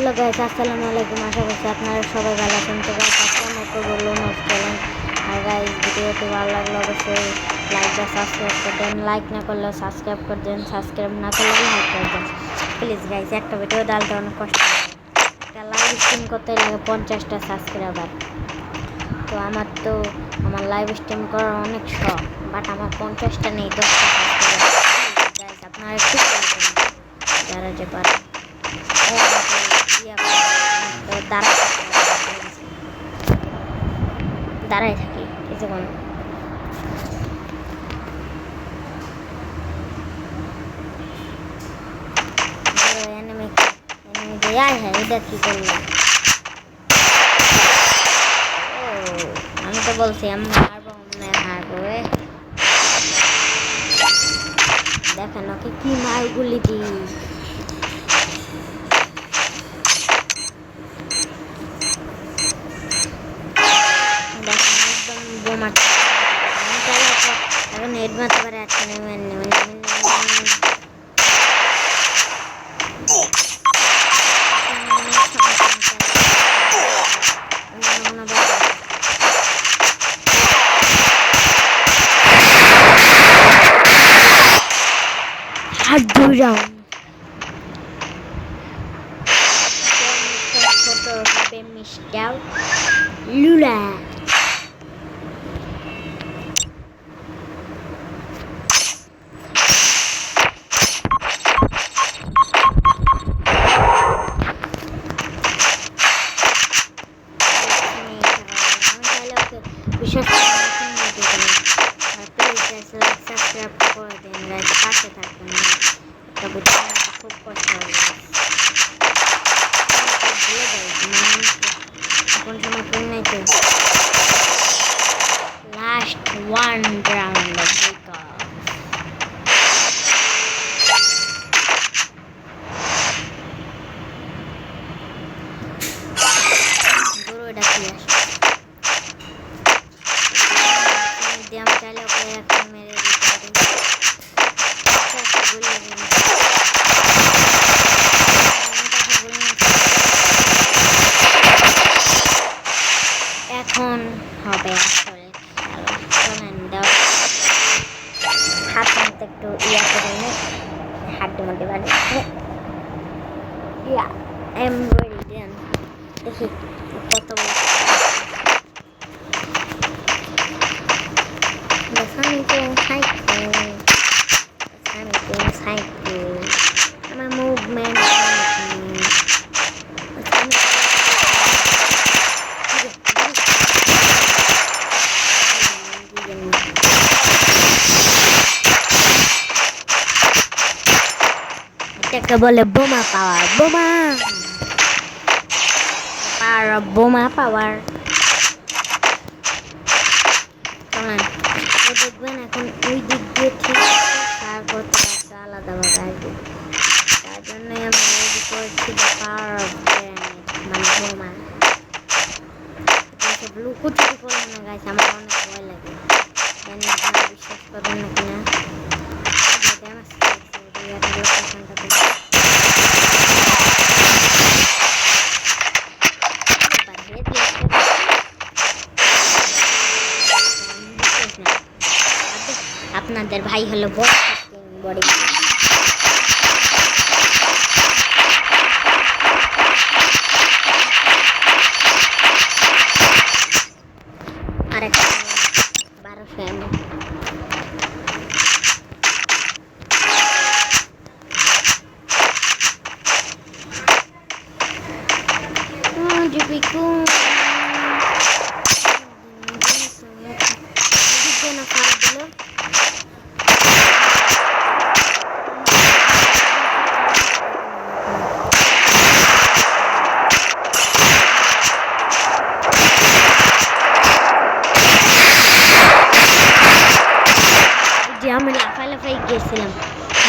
Hello guys, আসসালামু আলাইকুম। আশা করছি আপনারা সবাই ভালো আছেন। তো গাইস, আজকে আমরা করবো লোমস চ্যালেঞ্জ। আর গাইস, ভিডিওটি ভালো লাগলে অবশ্যই লাইক বা সাবস্ক্রাইব করে দেন। লাইক না করলেও সাবস্ক্রাইব করে দেন, সাবস্ক্রাইব না করলেও লাইক করে দেন। প্লিজ গাইস, একটা ভিডিও ডালতে অনেক কষ্ট লাগে। একটা লাইভ স্ট্রিম করতে লাগে 50টা সাবস্ক্রাইবার। তো আমার লাইভ স্ট্রিম করার অনেক শখ, বাট আমার 50টা নেই, 10টা সাবস্ক্রাইবার। গাইস, আপনারা একটু যারা যে পারেন দাঁড়াই থাকি কিছুক্ষণ। এটা কি করলো? আমি তো বলছি আমি হারবো, হারবো। দেখেন ওকে কি মারগুলি দিই। এখন হেড মারতে পারে একটা হাত ধরাও ছোট হবে মিস্টার লুলা। বিশেষ সাবস্ক্রাইব করে দিন গাইস, পাশে থাকবেন। তবে খুব কষ্ট হবে কোন সময় কোন নাই তো। লাস্ট ওয়ান রাউন্ড গরুটা কি আসে আমি চাইলে ওকে এখন মেরে দিতে পারি। এখন হবে আসলে হাত মধ্যে একটু ইয়া করে নে, হাড্ডির মধ্যে বাড়ি ইয়া এমব্রয়ডারি দেন। দেখি কত আমার মুভমেন্ট এটাকে বলে বোমা পাওয়ার। বোমা পাওয়ার, বোমা পাওয়ার। দেখবেন এখন ওই দিক দিয়ে ঠিক তার করতে পারছে আলাদাভাবে আসবে। তার জন্যই আমি রেডি করেছি পাওয়ার অফ মানে বোমা। লুকোচুরি করবো না গাইস, আমার অনেক ভয় লাগে। আপনারা বিশ্বাস করবেন না কিনা আপনাদের ভাই হলো বডি আরেকটা 1200 আমি লাফাই গেছিলাম,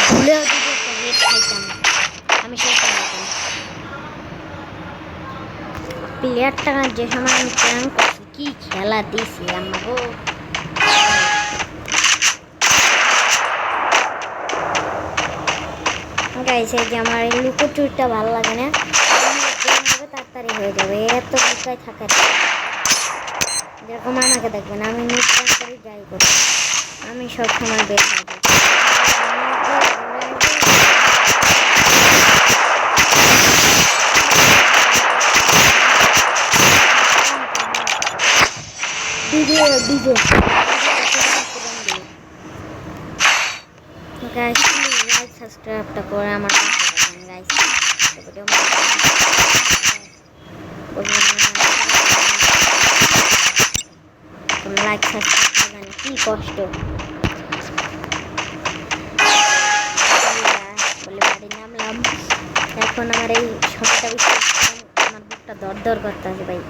ভুলেও যদি একটা হেড খাইতাম আমি শেষ হয়ে যেতাম। প্লেয়ারটা যে সময় আমি প্ল্যান করছি কি খেলা দিছি আমাকে। গাইস, এই যে আমার এই লুকোচুরিটা ভালো লাগে না, থাকারই হয়ে যাবে, এত লুকায় থাকার। যেরকম আমাকে দেখবেন, আমি নিট করি যাই করি, আমি সবসময় বের হয়ে যাই। DJ DJ guys, please like সাবস্ক্রাইবটা করে আমার পাশে থাকবেন গাইস। লাইক সাবস্ক্রাইব করবেন, কি কষ্ট। বলে বাড়ি নামলাম, এখন আমার এই সময়টা বিশ্বাস করেন, আমার বুকটা দর করতে আছে ভাই।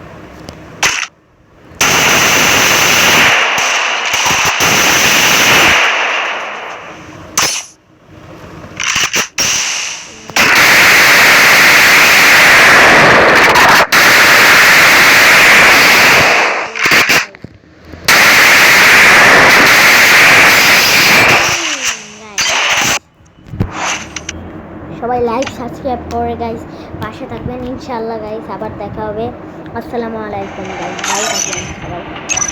সবাই লাইক সাবস্ক্রাইব করে গাইস পাশে থাকবেন ইনশাআল্লাহ গাইস। আবার দেখা হবে। আসসালামু আলাইকুম গাইস, ভালো থাকবেন সবাই।